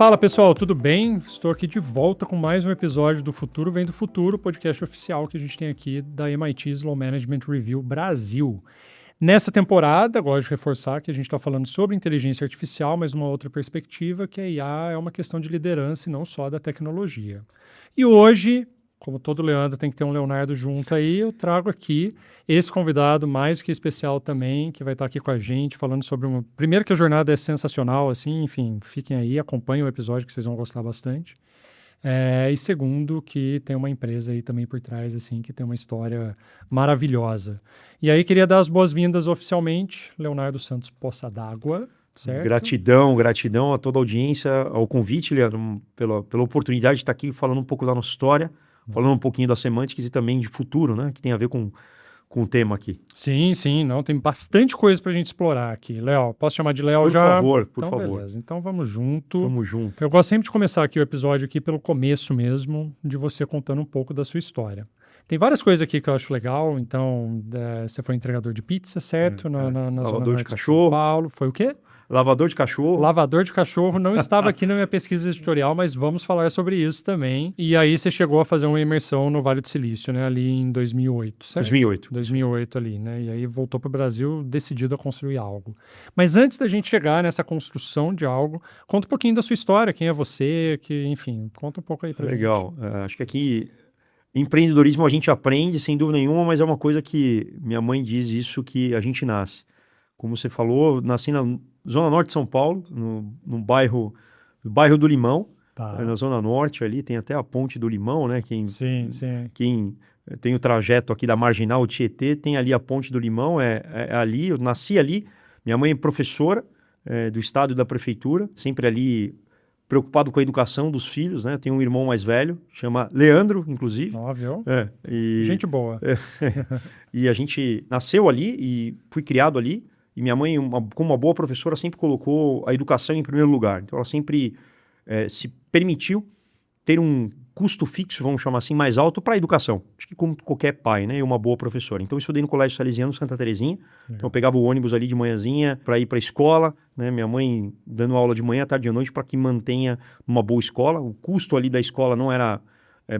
Fala pessoal, tudo bem? Estou aqui de volta com mais um episódio do Futuro Vem do Futuro, podcast oficial que a gente tem aqui da MIT Sloan Management Review Brasil. Nessa temporada, gosto de reforçar que a gente está falando sobre inteligência artificial, mas numa outra perspectiva, que a IA é uma questão de liderança e não só da tecnologia. E hoje, como todo Leandro tem que ter um Leonardo junto aí, eu trago aqui esse convidado mais do que especial também, que vai estar aqui com a gente, falando sobre uma... Primeiro que a jornada é sensacional, assim, enfim, fiquem aí, acompanhem o episódio que vocês vão gostar bastante. E segundo, que tem uma empresa aí também por trás, assim, que tem uma história maravilhosa. E aí, queria dar as boas-vindas oficialmente, Leonardo Santos Poça d'Água, certo? Gratidão a toda a audiência, ao convite, Leandro, pela oportunidade de estar aqui falando um pouco da nossa história, falando um pouquinho das semânticas e também de futuro, né, que tem a ver com o tema aqui. Sim, não, tem bastante coisa pra gente explorar aqui. Léo, posso chamar de Léo já? Por favor. Beleza, então vamos junto. Vamos junto. Eu gosto sempre de começar aqui o episódio aqui pelo começo mesmo, de você contando um pouco da sua história. Tem várias coisas aqui que eu acho legal, então, você foi entregador de pizza, certo? Na zona norte de São Paulo. Foi o quê? Lavador de cachorro. Lavador de cachorro não estava aqui na minha pesquisa editorial, mas vamos falar sobre isso também. E aí você chegou a fazer uma imersão no Vale do Silício, né? Ali em 2008, certo? 2008 ali, né? E aí voltou para o Brasil decidido a construir algo. Mas antes da gente chegar nessa construção de algo, conta um pouquinho da sua história, quem é você, enfim, conta um pouco aí pra gente. Legal. Acho que aqui, empreendedorismo a gente aprende, sem dúvida nenhuma, mas é uma coisa que minha mãe diz isso, que a gente nasce. Como você falou, nasci na Zona Norte de São Paulo, no bairro do Limão, na Zona Norte ali, tem até a Ponte do Limão, né? Quem tem o trajeto aqui da Marginal Tietê, tem ali a Ponte do Limão, é ali, eu nasci ali, minha mãe é professora do estado e da prefeitura, sempre ali preocupado com a educação dos filhos, né? Tem um irmão mais velho, chama Leandro, inclusive. Óbvio. Gente boa. E a gente nasceu ali e fui criado ali. E minha mãe, como uma boa professora, sempre colocou a educação em primeiro lugar. Então, ela sempre se permitiu ter um custo fixo, vamos chamar assim, mais alto para a educação. Acho que como qualquer pai, né? E uma boa professora. Então, eu estudei no Colégio Salesiano Santa Terezinha. Então, eu pegava o ônibus ali de manhãzinha para ir para a escola, né? Minha mãe dando aula de manhã, tarde e à noite para que mantenha uma boa escola. O custo ali da escola não era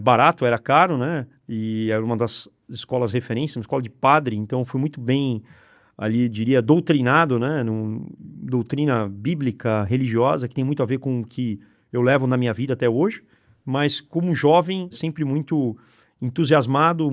barato, era caro, né? E era uma das escolas referências, uma escola de padre. Então, fui muito bem... ali, diria, doutrinado, né? Doutrina bíblica, religiosa, que tem muito a ver com o que eu levo na minha vida até hoje, mas como jovem, sempre muito entusiasmado,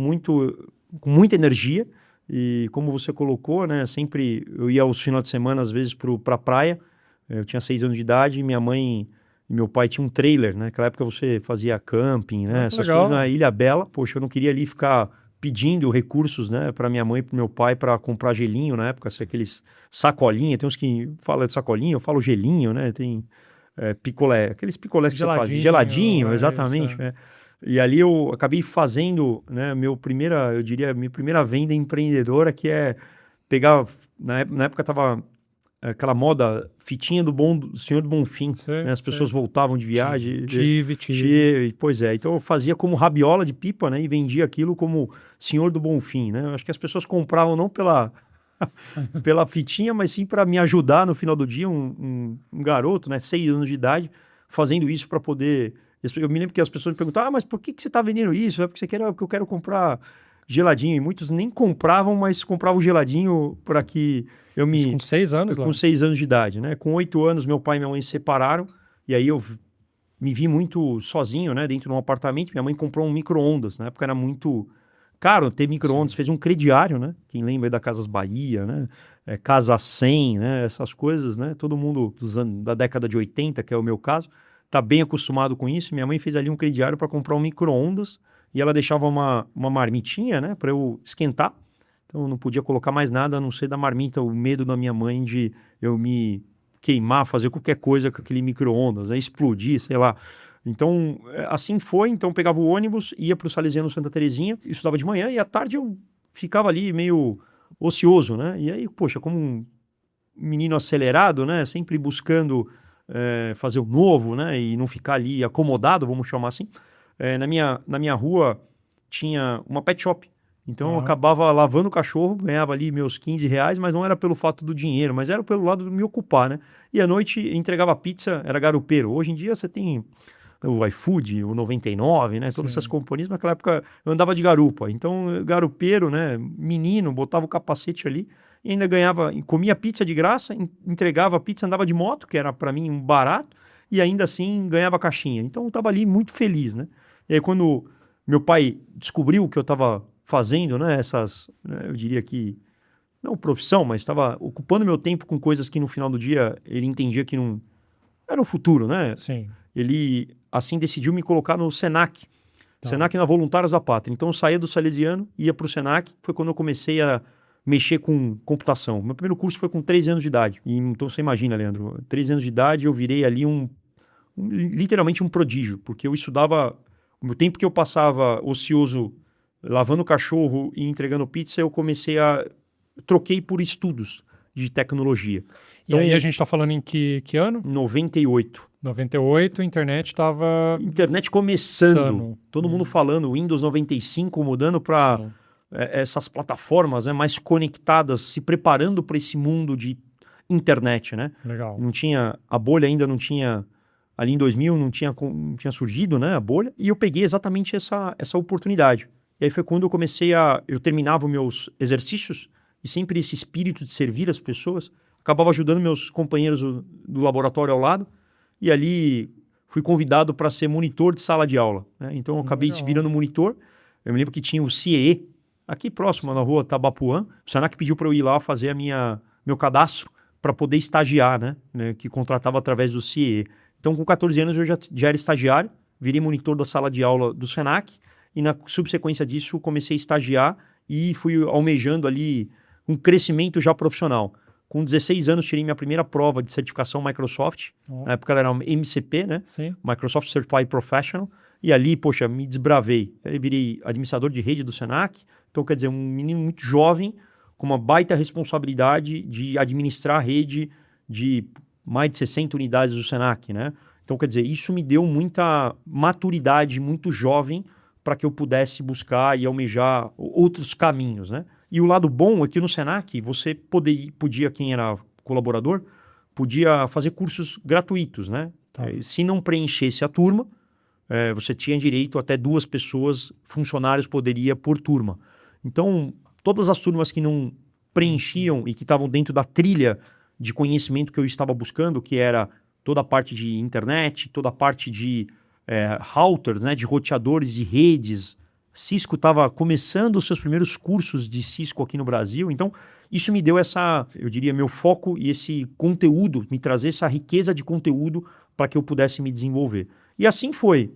com muita energia, e como você colocou, né? Sempre eu ia aos finais de semana, às vezes, para a praia. Eu tinha 6 anos de idade, e minha mãe e meu pai tinham um trailer, né? Naquela época você fazia camping, né? Essas coisas na Ilha Bela. Poxa, eu não queria ali ficar pedindo recursos, né, para minha mãe e para meu pai para comprar gelinho na época, aqueles sacolinha, tem uns que falam de sacolinha, eu falo gelinho, né, tem picolé, aqueles picolés que você faz, geladinho, exatamente. E ali eu acabei fazendo, né, minha primeira venda empreendedora, que é pegar, na época tava aquela moda, fitinha do Senhor do Bonfim, né? As pessoas voltavam de viagem. Tive. Pois é, então eu fazia como rabiola de pipa, né? E vendia aquilo como Senhor do Bonfim, né? Eu acho que as pessoas compravam não pela fitinha, mas sim para me ajudar no final do dia, um garoto, né? 6 anos de idade, fazendo isso para poder... Eu me lembro que as pessoas me perguntavam, mas por que você está vendendo isso? É porque porque eu quero comprar geladinho. E muitos nem compravam, mas compravam geladinho para que eu me... Isso com 6 anos, Com 6 anos de idade, né? Com 8 anos, meu pai e minha mãe se separaram, e aí eu me vi muito sozinho, né? Dentro de um apartamento. Minha mãe comprou um micro-ondas. Na época era muito caro ter micro-ondas. Fez um crediário, né? Quem lembra aí da Casas Bahia, né? Casa 100, né? Essas coisas, né? Todo mundo da década de 80, que é o meu caso, tá bem acostumado com isso. Minha mãe fez ali um crediário para comprar um micro-ondas, e ela deixava uma marmitinha, né? Para eu esquentar. Então eu não podia colocar mais nada a não ser da marmita, o medo da minha mãe de eu me queimar, fazer qualquer coisa com aquele micro-ondas, né? Explodir, sei lá. Então, assim foi. Então eu pegava o ônibus, ia para o Salesiano Santa Terezinha, estudava de manhã, e à tarde eu ficava ali meio ocioso, né? E aí, poxa, como um menino acelerado, né? Sempre buscando fazer o novo, né? E não ficar ali acomodado, vamos chamar assim. Na minha rua tinha uma pet shop. Então eu acabava lavando o cachorro, ganhava ali meus R$ 15, mas não era pelo fato do dinheiro, mas era pelo lado de me ocupar, né? E à noite entregava pizza, era garupeiro. Hoje em dia você tem o iFood, o 99, né? Todas essas companhias, naquela época eu andava de garupa. Então, garupeiro, né? Menino, botava o capacete ali e ainda ganhava, comia pizza de graça, entregava pizza, andava de moto, que era para mim um barato, e ainda assim ganhava caixinha. Então eu estava ali muito feliz, né? E aí quando meu pai descobriu o que eu estava fazendo, né? Eu diria que, não profissão, mas estava ocupando meu tempo com coisas que no final do dia ele entendia que não era o futuro, né? Sim. Ele, assim, decidiu me colocar no Senac. Senac na Voluntários da Pátria. Então eu saía do Salesiano, ia para o Senac, foi quando eu comecei a mexer com computação. Meu primeiro curso foi com 13 anos de idade. E, então você imagina, Leandro, 13 anos de idade eu virei ali literalmente um prodígio, porque eu estudava, o tempo que eu passava ocioso lavando cachorro e entregando pizza, troquei por estudos de tecnologia. Então, e aí a gente está falando em que ano? 98. 98, a internet estava... Internet começando. Todo mundo falando, Windows 95 mudando para essas plataformas, né, mais conectadas, se preparando para esse mundo de internet, né? Legal. Não tinha, a bolha ainda não tinha, ali em 2000 não tinha surgido, né, a bolha, e eu peguei exatamente essa oportunidade. E aí foi quando eu terminava os meus exercícios, e sempre esse espírito de servir as pessoas, acabava ajudando meus companheiros do laboratório ao lado, e ali fui convidado para ser monitor de sala de aula, né? Então eu acabei virando monitor. Eu me lembro que tinha o CIE, aqui próximo, na rua Tabapuã. O Senac pediu para eu ir lá fazer meu cadastro para poder estagiar, né? Que contratava através do CIE. Então com 14 anos eu já era estagiário, virei monitor da sala de aula do Senac, e na subsequência disso comecei a estagiar e fui almejando ali um crescimento já profissional. Com 16 anos, tirei minha primeira prova de certificação Microsoft. Na época ela era uma MCP, né? Sim. Microsoft Certified Professional. E ali, poxa, me desbravei. Aí virei administrador de rede do Senac. Então, quer dizer, um menino muito jovem, com uma baita responsabilidade de administrar a rede de mais de 60 unidades do Senac, né? Então, quer dizer, isso me deu muita maturidade, muito jovem, para que eu pudesse buscar e almejar outros caminhos, né? E o lado bom é que no Senac você podia, quem era colaborador, podia fazer cursos gratuitos, né? Tá. Se não preenchesse a turma, você tinha direito até 2 pessoas, funcionários poderia por turma. Então, todas as turmas que não preenchiam e que estavam dentro da trilha de conhecimento que eu estava buscando, que era toda a parte de internet, toda a parte de routers, né? De roteadores de redes. Cisco estava começando os seus primeiros cursos de Cisco aqui no Brasil, então isso me deu eu diria, meu foco e esse conteúdo, me trazer essa riqueza de conteúdo para que eu pudesse me desenvolver. E assim foi,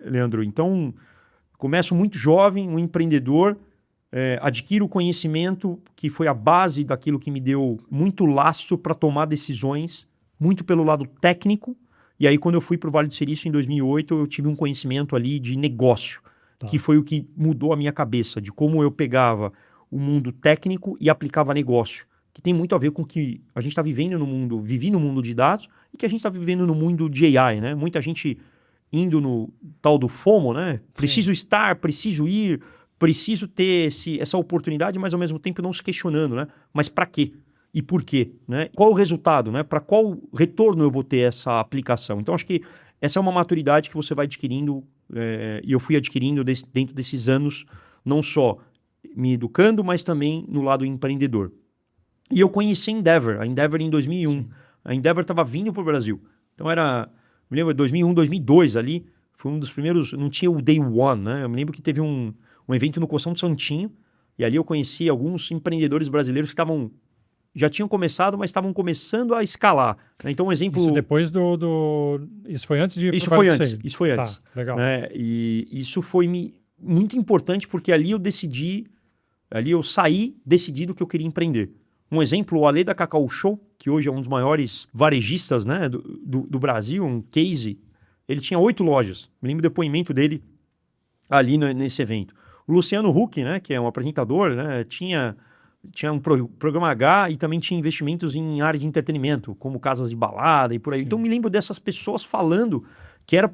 Leandro. Então, começo muito jovem, um empreendedor, adquiro o conhecimento que foi a base daquilo que me deu muito lastro para tomar decisões, muito pelo lado técnico, e aí quando eu fui para o Vale do Silício em 2008, eu tive um conhecimento ali de negócio. Tá. Que foi o que mudou a minha cabeça, de como eu pegava o mundo técnico e aplicava negócio, que tem muito a ver com o que a gente está vivendo vivi no mundo de dados e que a gente está vivendo no mundo de AI, né? Muita gente indo no tal do FOMO, né? Preciso estar, preciso ir, preciso ter essa oportunidade, mas ao mesmo tempo não se questionando, né? Mas para quê? E por quê? Né? Qual o resultado? Né? Para qual retorno eu vou ter essa aplicação? Então, acho que essa é uma maturidade que você vai adquirindo, e eu fui adquirindo dentro desses anos, não só me educando, mas também no lado empreendedor. E eu conheci a Endeavor em 2001. Sim. A Endeavor estava vindo para o Brasil. Então me lembro, 2001, 2002 ali, foi um dos primeiros, não tinha o Day One, né? Eu me lembro que teve um evento no Coção do Santinho, e ali eu conheci alguns empreendedores brasileiros que já tinham começado, mas estavam começando a escalar. Então, um exemplo... Isso depois Isso foi antes de... Isso foi antes. Tá, legal. E isso foi muito importante, porque ali eu saí decidido que eu queria empreender. Um exemplo, o Ale da Cacau Show, que hoje é um dos maiores varejistas, né, do Brasil, um case, ele tinha 8 lojas. Me lembro do depoimento dele ali nesse evento. O Luciano Huck, né, que é um apresentador, né, tinha um programa H e também tinha investimentos em área de entretenimento, como casas de balada e por aí. Sim. Então me lembro dessas pessoas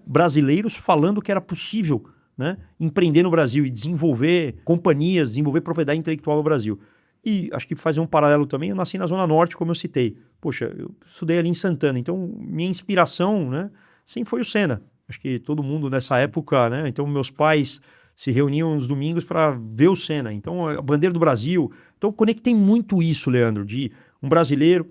brasileiros falando que era possível né, empreender no Brasil e desenvolver companhias, desenvolver propriedade intelectual no Brasil. E acho que fazer um paralelo também, eu nasci na Zona Norte, como eu citei. Poxa, eu estudei ali em Santana, então minha inspiração, né, sempre foi o Senna. Acho que todo mundo nessa época, né, então meus pais se reuniam nos domingos para ver o Senna. Então, a bandeira do Brasil. Então, eu conectei muito isso, Leandro, de um brasileiro,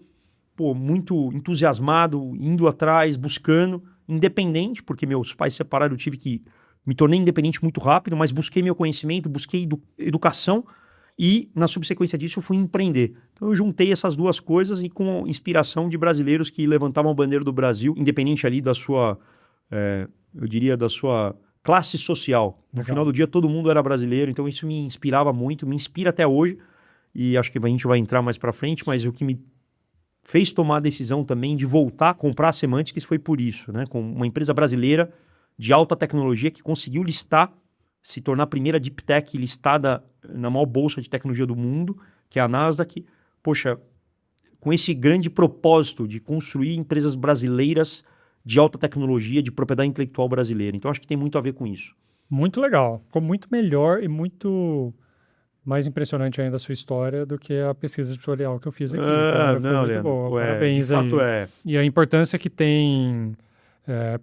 pô, muito entusiasmado, indo atrás, buscando, independente, porque meus pais se separaram, eu tive que me tornei independente muito rápido, mas busquei meu conhecimento, busquei educação e, na subsequência disso, eu fui empreender. Então, eu juntei essas duas coisas e com inspiração de brasileiros que levantavam a bandeira do Brasil, independente ali da sua, eu diria, da sua classe social. No final do dia, todo mundo era brasileiro, então isso me inspirava muito, me inspira até hoje, e acho que a gente vai entrar mais para frente, mas o que me fez tomar a decisão também de voltar a comprar a Semantics foi por isso, né? Com uma empresa brasileira de alta tecnologia que conseguiu listar, se tornar a primeira Deep Tech listada na maior bolsa de tecnologia do mundo, que é a Nasdaq. Poxa, com esse grande propósito de construir empresas brasileiras de alta tecnologia, de propriedade intelectual brasileira. Então, acho que tem muito a ver com isso. Muito legal. Ficou muito melhor e muito mais impressionante ainda a sua história do que a pesquisa editorial que eu fiz aqui. Cara, foi muito Leandro, boa. Parabéns de fato aí. E a importância que tem...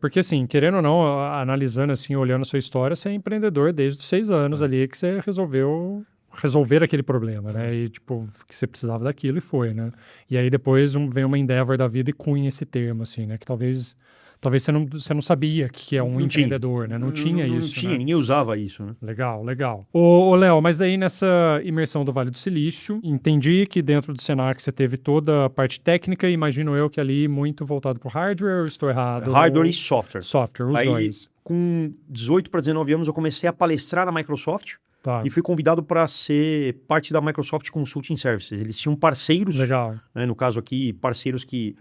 porque, assim, querendo ou não, analisando, assim, olhando a sua história, você é empreendedor desde os 6 anos ali que você resolveu resolver aquele problema, né? E, tipo, que você precisava daquilo e foi, né? E aí depois vem uma Endeavor da vida e cunha esse termo, assim, né? Que talvez você não sabia que é um empreendedor, né? Não tinha isso, Não tinha, né? ninguém usava isso, né? Legal, legal. Ô, Léo, mas daí nessa imersão do Vale do Silício, entendi que dentro do Senac você teve toda a parte técnica, e imagino eu que ali muito voltado para o hardware, ou estou errado? Hardware e software. Software, os dois. Com 18 para 19 anos, eu comecei a palestrar na Microsoft. Tá. E fui convidado para ser parte da Microsoft Consulting Services. Eles tinham parceiros, legal, né, no caso aqui, parceiros que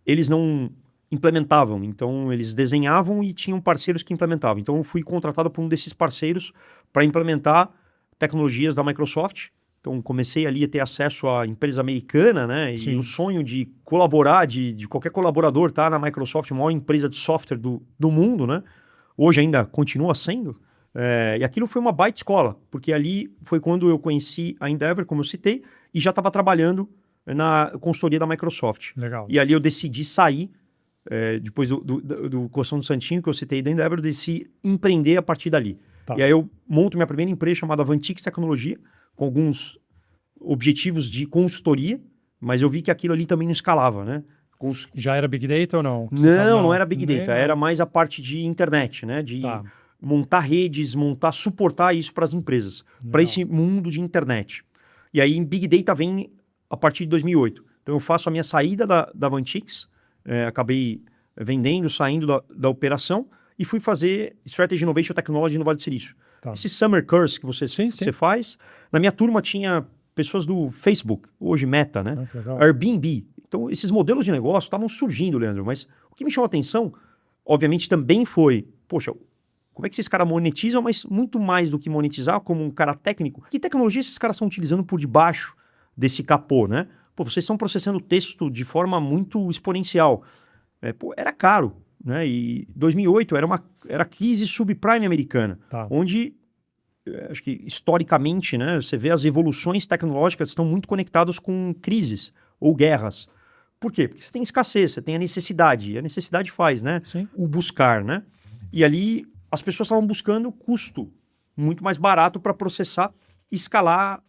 eles não implementavam, então eles desenhavam e tinham parceiros que implementavam. Então eu fui contratado por um desses parceiros para implementar tecnologias da Microsoft. Então comecei ali a ter acesso à empresa americana, né? Sim. E o sonho de colaborar, de qualquer colaborador estar na Microsoft, a maior empresa de software do mundo, né? Hoje ainda continua sendo. E aquilo foi uma baita escola, porque ali foi quando eu conheci a Endeavor, como eu citei, e já estava trabalhando na consultoria da Microsoft. Legal. E ali eu decidi sair, depois do Coção do Santinho, que eu citei da Endeavor, eu decidi empreender a partir dali. Tá. E aí eu monto minha primeira empresa chamada Vantix Tecnologia, com alguns objetivos de consultoria, mas eu vi que aquilo ali também não escalava, né? Já era Big Data ou não? Não era Big Data, era mais a parte de internet, né? De montar redes, suportar isso para as empresas, para esse mundo de internet. E aí, em Big Data vem a partir de 2008. Então, eu faço a minha saída da Vantix, acabei vendendo, saindo da operação e fui fazer Strategy Innovation Technology no Vale do Silício. Tá. Esse Summer Course que você faz, na minha turma tinha pessoas do Facebook, hoje Meta, né? Airbnb. Então, esses modelos de negócio estavam surgindo, Leandro, mas o que me chamou a atenção, obviamente, também foi, poxa, como é que esses caras monetizam, mas muito mais do que monetizar, como um cara técnico, que tecnologia esses caras estão utilizando por debaixo desse capô, né? Pô, vocês estão processando texto de forma muito exponencial. Era caro, né? E 2008 era a crise subprime americana, onde, acho que historicamente, né, você vê as evoluções tecnológicas estão muito conectadas com crises ou guerras. Por quê? Porque você tem escassez, você tem a necessidade, e a necessidade faz, né? Sim. O buscar, né? E ali as pessoas estavam buscando custo muito mais barato para processar e escalar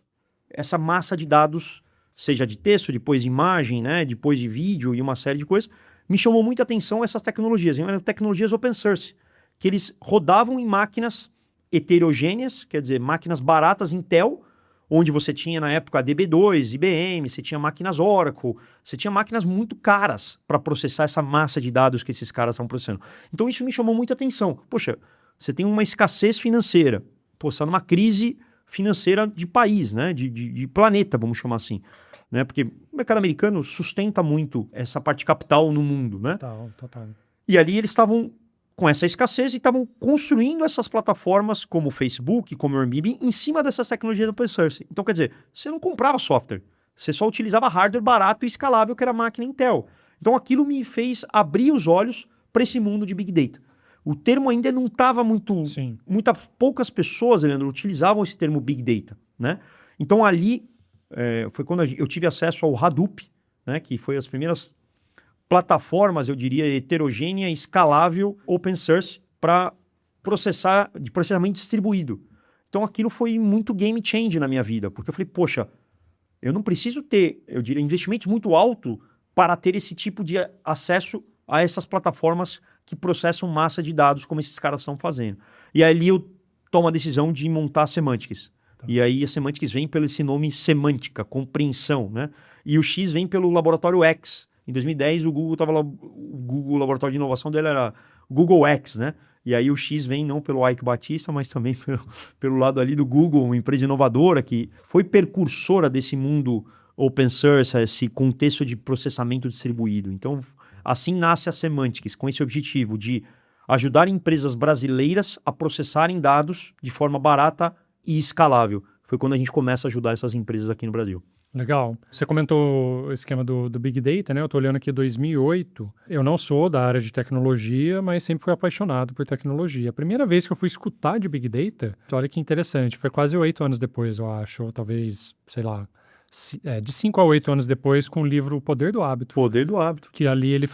essa massa de dados, seja de texto, depois de imagem, né? Depois de vídeo e uma série de coisas. Me chamou muita atenção essas tecnologias. Eram tecnologias open source, que eles rodavam em máquinas heterogêneas, quer dizer, máquinas baratas Intel, onde você tinha na época DB2, IBM, você tinha máquinas Oracle, você tinha máquinas muito caras para processar essa massa de dados que esses caras estão processando. Então isso me chamou muita atenção. Poxa, você tem uma escassez financeira, você está numa crise financeira de país, né? de planeta, vamos chamar assim. Né? Porque o mercado americano sustenta muito essa parte capital no mundo. Né? Total. E ali eles estavam com essa escassez e estavam construindo essas plataformas como o Facebook, como o Airbnb, em cima dessas tecnologias do open source. Então, quer dizer, você não comprava software, você só utilizava hardware barato e escalável, que era a máquina Intel. Então, aquilo me fez abrir os olhos para esse mundo de Big Data. o termo ainda não estava muito... Sim. Poucas pessoas, Leandro, utilizavam esse termo Big Data, né? Então ali foi quando eu tive acesso ao Hadoop, né? Que foi as primeiras plataformas, eu diria, heterogênea, escalável, open source, para processamento distribuído. Então aquilo foi muito game change na minha vida, porque eu falei, poxa, eu não preciso ter, eu diria, investimentos muito alto para ter esse tipo de acesso a essas plataformas que processam massa de dados, como esses caras estão fazendo. E ali eu tomo a decisão de montar a Semantics. Tá. E aí a Semantics vem pelo esse nome semântica, compreensão, né? E o X vem pelo Laboratório X. Em 2010, o Google estava lá, o Google, Laboratório de Inovação dele era Google X, né? E aí o X vem não pelo Ike Batista, mas também pelo lado ali do Google, uma empresa inovadora que foi precursora desse mundo open source, esse contexto de processamento distribuído. Então, assim nasce a Semantics, com esse objetivo de ajudar empresas brasileiras a processarem dados de forma barata e escalável. Foi quando a gente começa a ajudar essas empresas aqui no Brasil. Legal. Você comentou o esquema do Big Data, né? Eu tô olhando aqui 2008. Eu não sou da área de tecnologia, mas sempre fui apaixonado por tecnologia. A primeira vez que eu fui escutar de Big Data, olha que interessante, foi quase 8 anos depois, eu acho, ou talvez, sei lá, de 5 a 8 anos depois, com o livro O Poder do Hábito. Poder do Hábito. Que ali ele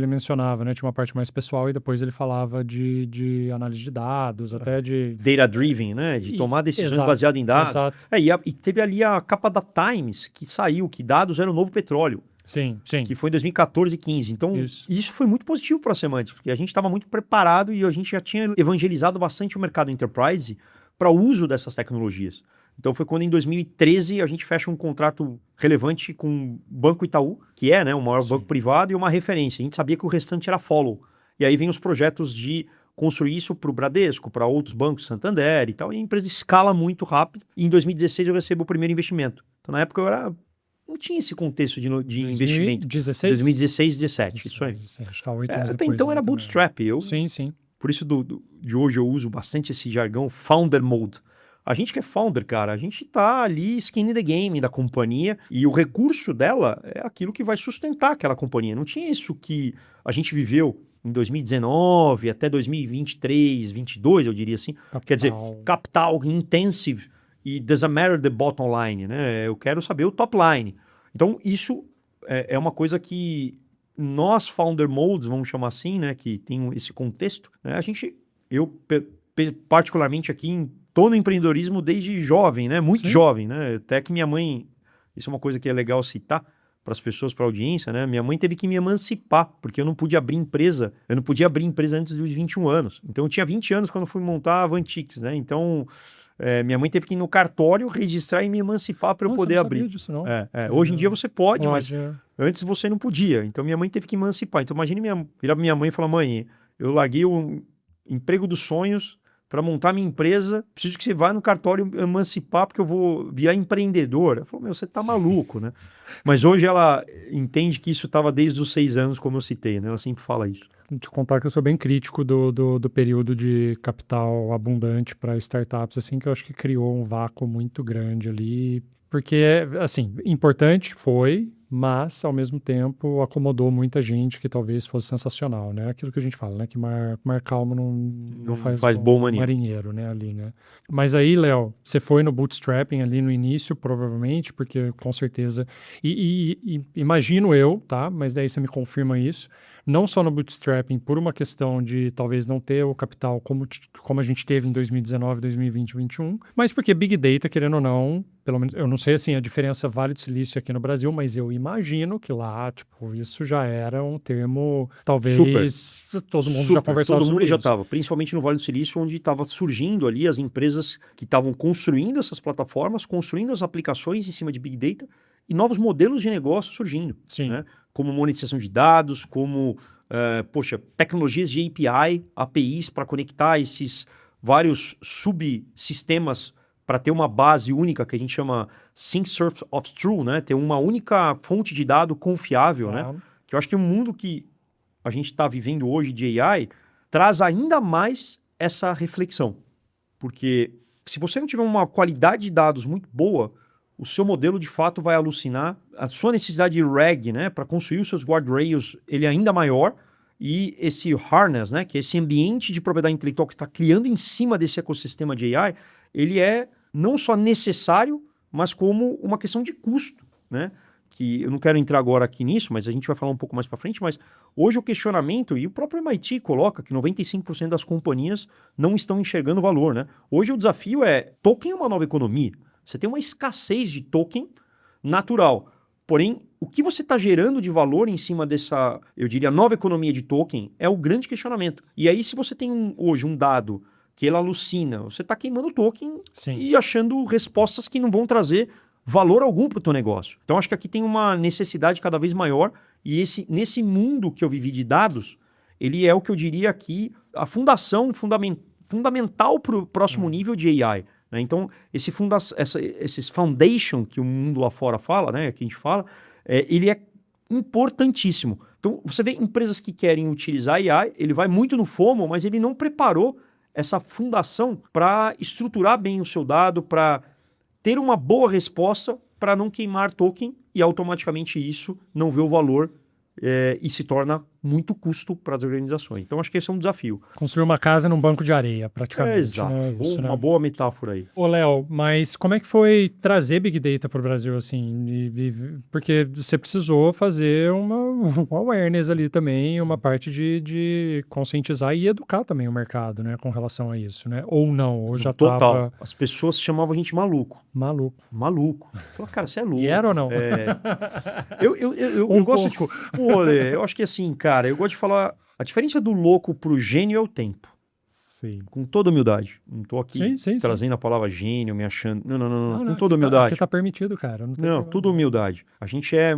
mencionava, né? Tinha uma parte mais pessoal e depois ele falava de análise de dados, até de... Data-driven, né? De tomar decisões baseadas em dados. Exato. E teve ali a capa da Times, que saiu, que dados eram o novo petróleo. Sim, sim. Que foi em 2014 e 15. Então, isso foi muito positivo para a Semantics, porque a gente estava muito preparado e a gente já tinha evangelizado bastante o mercado enterprise para o uso dessas tecnologias. Então foi quando em 2013 a gente fecha um contrato relevante com o Banco Itaú, que é, né, o maior banco privado e uma referência. A gente sabia que o restante era follow. E aí vem os projetos de construir isso para o Bradesco, para outros bancos, Santander e tal. E a empresa escala muito rápido. E em 2016 eu recebo o primeiro investimento. Então na época não tinha esse contexto de investimento. 2016? 2016, 17, isso aí. Até então era bootstrap. Sim. Por isso de hoje eu uso bastante esse jargão founder mode. A gente que é founder, cara, a gente tá ali skin in the game da companhia e o recurso dela é aquilo que vai sustentar aquela companhia. Não tinha isso que a gente viveu em 2019 até 2023, 2022, eu diria assim. Capital. Quer dizer, capital intensive e doesn't matter the bottom line, né? Eu quero saber o top line. Então, isso é uma coisa que nós, founder modes, vamos chamar assim, né? Que tem esse contexto, né? Eu particularmente aqui tô no empreendedorismo desde jovem, né? Muito jovem, né? Até que minha mãe, isso é uma coisa que é legal citar para as pessoas, para a audiência, né? Minha mãe teve que me emancipar, porque eu não podia abrir empresa antes dos 21 anos. Então eu tinha 20 anos quando fui montar a Avantix, né? Então minha mãe teve que ir no cartório registrar e me emancipar para eu poder abrir. Não sabia disso, não. Hoje em dia você pode, mas antes você não podia. Então minha mãe teve que emancipar. Então imagine virar minha mãe e falar: mãe, eu larguei o emprego dos sonhos para montar minha empresa, preciso que você vá no cartório emancipar, porque eu vou virar empreendedor. Ela falou: você tá maluco, né? Mas hoje ela entende que isso estava desde os 6 anos, como eu citei, né? Ela sempre fala isso. Vou te contar que eu sou bem crítico do período de capital abundante para startups, assim, que eu acho que criou um vácuo muito grande ali, porque, assim, importante foi, mas, ao mesmo tempo, acomodou muita gente que talvez fosse sensacional, né? Aquilo que a gente fala, né? Que mar calmo não faz bom marinheiro, né? Ali, né? Mas aí, Léo, você foi no bootstrapping ali no início, provavelmente, porque com certeza... E imagino eu, tá? Mas daí você me confirma isso. Não só no bootstrapping, por uma questão de talvez não ter o capital como a gente teve em 2019, 2020, 2021, mas porque Big Data, querendo ou não, pelo menos, eu não sei assim a diferença Vale do Silício aqui no Brasil, mas eu imagino que lá, tipo, isso já era um termo, talvez todo mundo já conversava sobre isso. Todo mundo já estava, principalmente no Vale do Silício, onde estava surgindo ali as empresas que estavam construindo essas plataformas, construindo as aplicações em cima de Big Data e novos modelos de negócio surgindo. Sim. Né? Como monetização de dados, como, tecnologias de API, APIs para conectar esses vários subsistemas para ter uma base única que a gente chama Sync Source of Truth, né? Ter uma única fonte de dado confiável, né? Que eu acho que o mundo que a gente está vivendo hoje de AI traz ainda mais essa reflexão. Porque se você não tiver uma qualidade de dados muito boa, o seu modelo de fato vai alucinar, a sua necessidade de RAG, né, para construir os seus guardrails, ele é ainda maior, E esse harness, né, que é esse ambiente de propriedade intelectual que está criando em cima desse ecossistema de AI, ele é não só necessário, mas como uma questão de custo, né? Que eu não quero entrar agora aqui nisso, mas a gente vai falar um pouco mais para frente, mas hoje o questionamento, e o próprio MIT coloca que 95% das companhias não estão enxergando valor, né? Hoje o desafio é, token é uma nova economia, você tem uma escassez de token natural, porém, o que você está gerando de valor em cima dessa, eu diria, nova economia de token é o grande questionamento. E aí, se você tem hoje um dado que ele alucina, você está queimando token Sim. e achando respostas que não vão trazer valor algum para o teu negócio. Então, acho que aqui tem uma necessidade cada vez maior e nesse mundo que eu vivi de dados, ele é o que eu diria aqui, a fundação fundamental para o próximo nível de AI. Né? Então, esses foundation que o mundo lá fora fala, né, que a gente fala, ele é importantíssimo. Então, você vê empresas que querem utilizar AI, ele vai muito no FOMO, mas ele não preparou essa fundação para estruturar bem o seu dado, para ter uma boa resposta, para não queimar token e automaticamente isso não vê o valor e se torna muito custo para as organizações. Então, acho que esse é um desafio. Construir uma casa num banco de areia, praticamente. Exato. Né? Isso, Uma né? boa metáfora aí. Ô, Léo, mas como é que foi trazer Big Data para o Brasil, assim? Porque você precisou fazer um awareness ali também, uma parte de conscientizar e educar também o mercado, né, com relação a isso, né? Ou não, ou já Total. tava As pessoas chamavam a gente maluco. maluco. Maluco. Falei, cara, você é louco. E era ou não? Eu gosto de... Pô, eu acho que assim, cara, eu gosto de falar... A diferença do louco pro gênio é o tempo. Sim. Com toda humildade. Não tô aqui Sim. trazendo a palavra gênio, me achando... Não. Com Não, toda aqui humildade. tá permitido, cara. Não, tem Não, problema. tudo humildade. A gente é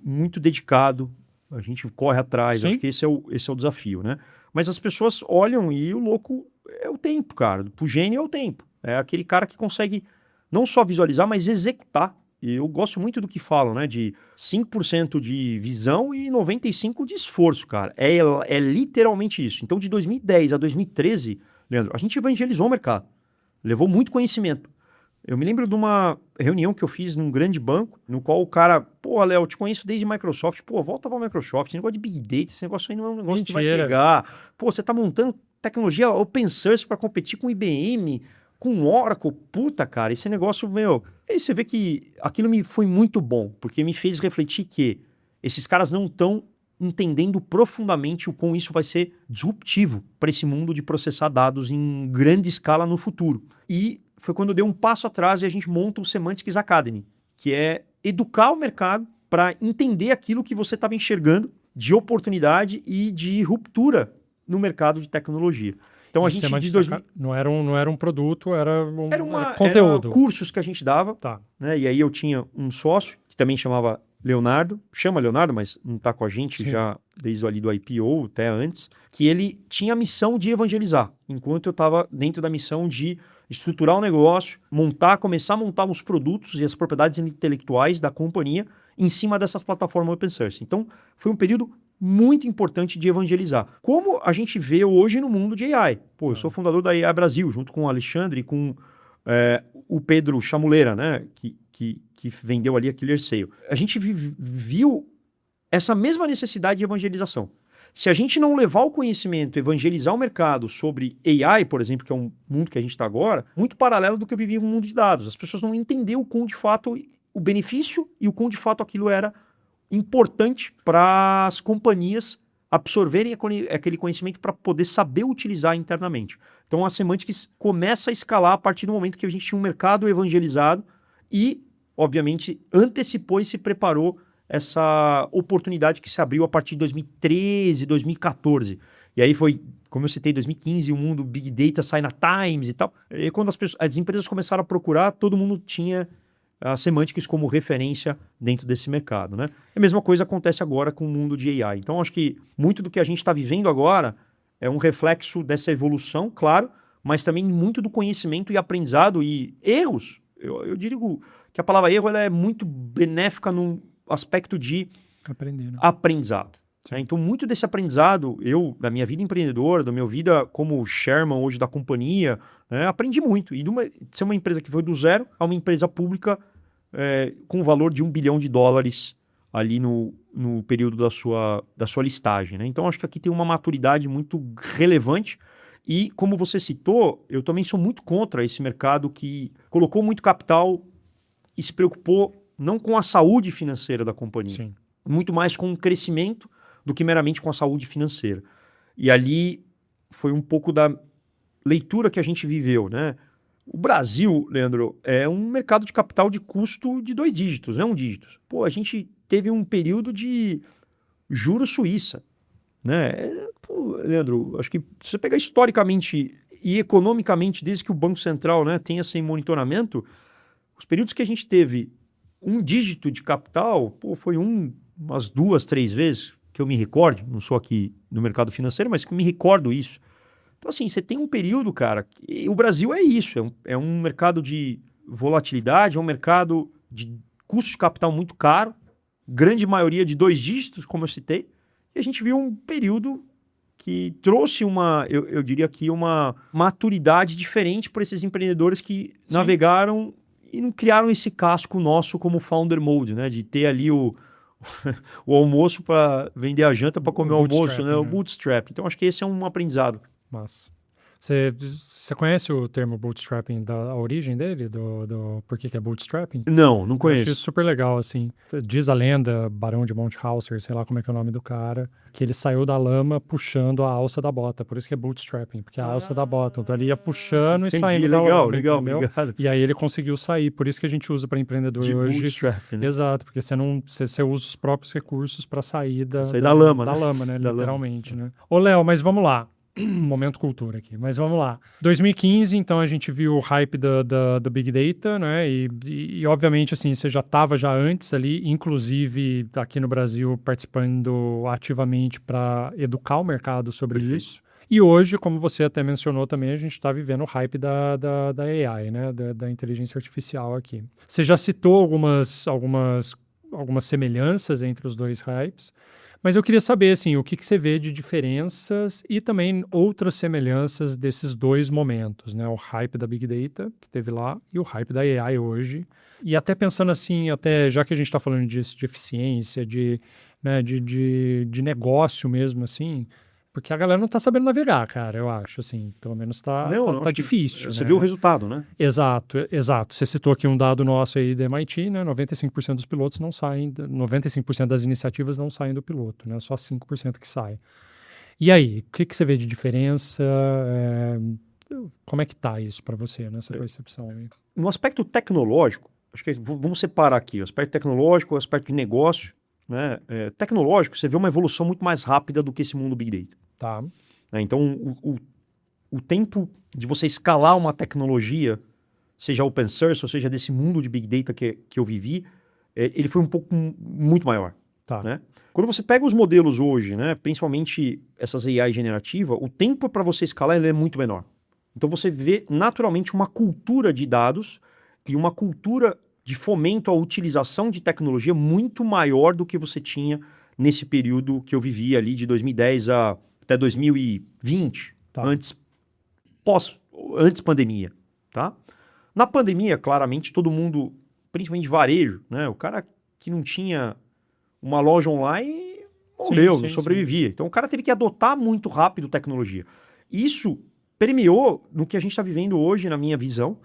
muito dedicado, a gente corre atrás, Sim. acho que esse é o desafio, né? Mas as pessoas olham e o louco é o tempo, cara. Pro gênio é o tempo. É aquele cara que consegue não só visualizar, mas executar. E eu gosto muito do que falam, né? De 5% de visão e 95% de esforço, cara. É literalmente isso. Então, de 2010 a 2013, Leandro, a gente evangelizou o mercado. Levou muito conhecimento. Eu me lembro de uma reunião que eu fiz num grande banco, no qual o cara, pô, Léo, eu te conheço desde Microsoft, pô, volta pra Microsoft, esse negócio de Big Data, esse negócio aí não é um negócio que vai pegar. Pô, você tá montando tecnologia open source para competir com IBM, com Oracle, puta, cara, esse negócio, meu... Aí você vê que aquilo me foi muito bom, porque me fez refletir que esses caras não estão entendendo profundamente o quão isso vai ser disruptivo para esse mundo de processar dados em grande escala no futuro. E foi quando eu dei um passo atrás e a gente monta o Semantics Academy, que é educar o mercado para entender aquilo que você estava enxergando de oportunidade e de ruptura no mercado de tecnologia. Então a gente não era um produto, era conteúdo. Era cursos que a gente dava, tá. Né? E aí eu tinha um sócio que também chamava Leonardo, chama Leonardo, mas não está com a gente Sim. já desde ali do IPO, até antes, que ele tinha a missão de evangelizar, enquanto eu estava dentro da missão de estruturar o negócio, começar a montar os produtos e as propriedades intelectuais da companhia em cima dessas plataformas open source. Então, foi um período muito importante de evangelizar. Como a gente vê hoje no mundo de AI. Pô, eu sou fundador da AI Brasil, junto com o Alexandre e com o Pedro Chamuleira, né, que vendeu ali a Killer Sale. A gente viu essa mesma necessidade de evangelização. Se a gente não levar o conhecimento, evangelizar o mercado sobre AI, por exemplo, que é um mundo que a gente está agora, muito paralelo do que eu vivia no mundo de dados. As pessoas não entenderam o quão de fato o benefício e o quão de fato aquilo era importante para as companhias absorverem aquele conhecimento para poder saber utilizar internamente. Então a Semantics começa a escalar a partir do momento que a gente tinha um mercado evangelizado e, obviamente, antecipou e se preparou essa oportunidade que se abriu a partir de 2013, 2014. E aí foi, como eu citei, 2015, o mundo Big Data sai na Times e tal. E quando as empresas começaram a procurar, todo mundo tinha a Semantics como referência dentro desse mercado, né? A mesma coisa acontece agora com o mundo de AI. Então, acho que muito do que a gente está vivendo agora é um reflexo dessa evolução, claro, mas também muito do conhecimento e aprendizado e erros. Eu digo que a palavra erro ela é muito benéfica no aspecto de aprendizado. Né? Então, muito desse aprendizado, da minha vida empreendedora, da minha vida como chairman hoje da companhia, aprendi muito. E de ser uma empresa que foi do zero a uma empresa pública com um valor de $1 bilhão ali no período da sua listagem, né? Então, acho que aqui tem uma maturidade muito relevante e, como você citou, eu também sou muito contra esse mercado que colocou muito capital e se preocupou não com a saúde financeira da companhia, Sim. muito mais com o crescimento do que meramente com a saúde financeira. E ali foi um pouco da leitura que a gente viveu, né? O Brasil, Leandro, é um mercado de capital de custo de 2 dígitos, não 1 dígito. Pô, a gente teve um período de juros suíça, né? Pô, Leandro, acho que se você pegar historicamente e economicamente, desde que o Banco Central, né, tem esse monitoramento, os períodos que a gente teve 1 dígito de capital, pô, foi umas 2, 3 vezes que eu me recorde, não sou aqui no mercado financeiro, mas que me recordo isso. Então, assim, você tem um período, cara, e o Brasil é isso, é um mercado de volatilidade, é um mercado de custo de capital muito caro, grande maioria de 2 dígitos, como eu citei, e a gente viu um período que trouxe eu diria que uma maturidade diferente para esses empreendedores que navegaram e não criaram esse casco nosso como founder mode, né? De ter ali o almoço para vender a janta para comer o almoço, né? O bootstrap. Então, acho que esse é um aprendizado. Massa. Você conhece o termo bootstrapping, a origem dele? Por que é bootstrapping? Não Eu conheço. achei isso super legal, assim. Diz a lenda, Barão de Munchausen, sei lá como é que é o nome do cara, que ele saiu da lama puxando a alça da bota. Por isso que é bootstrapping, porque é a alça da bota. Então ele ia puxando e saindo da lama. Legal, entendeu? obrigado. E aí ele conseguiu sair. Por isso que a gente usa para empreendedor De hoje. bootstrapping, né? Exato, porque você usa os próprios recursos para sair da lama, da né? lama, né? Da Literalmente, né? Ô, Léo, mas vamos lá. Momento cultura aqui, mas vamos lá. 2015, então a gente viu o hype da Big Data, né? E obviamente, assim, você já estava já antes ali, inclusive aqui no Brasil, participando ativamente para educar o mercado sobre isso. E hoje, como você até mencionou também, a gente está vivendo o hype da AI, né? Da inteligência artificial aqui. Você já citou algumas semelhanças entre os dois hypes. Mas eu queria saber, assim, o que você vê de diferenças e também outras semelhanças desses dois momentos, né? O hype da Big Data, que teve lá, e o hype da AI hoje. E até pensando assim, até já que a gente está falando disso, de eficiência, né, de negócio mesmo, assim, porque a galera não está sabendo navegar, cara, eu acho, assim, pelo menos tá difícil, Você né? viu o resultado, né? Exato. Você citou aqui um dado nosso aí da MIT, né? 95% dos pilotos não saem, 95% das iniciativas não saem do piloto, né? Só 5% que saem. E aí, o que você vê de diferença? Como é que tá isso para você, nessa percepção aí? No aspecto tecnológico, acho que vamos separar aqui o aspecto tecnológico, o aspecto de negócio, né? Tecnológico, você vê uma evolução muito mais rápida do que esse mundo Big Data. Tá. Então, o tempo de você escalar uma tecnologia, seja open source, ou seja, desse mundo de Big Data que eu vivi, ele foi muito maior. Tá. Né? Quando você pega os modelos hoje, né, principalmente essas AI generativas, o tempo para você escalar ele é muito menor. Então você vê naturalmente uma cultura de dados e uma cultura de fomento à utilização de tecnologia muito maior do que você tinha nesse período que eu vivi ali de 2010 até 2020, Tá. antes pandemia, tá? Na pandemia, claramente, todo mundo, principalmente varejo, né? O cara que não tinha uma loja online morreu, não sobrevivia. Então o cara teve que adotar muito rápido tecnologia. Isso permeou no que a gente está vivendo hoje, na minha visão,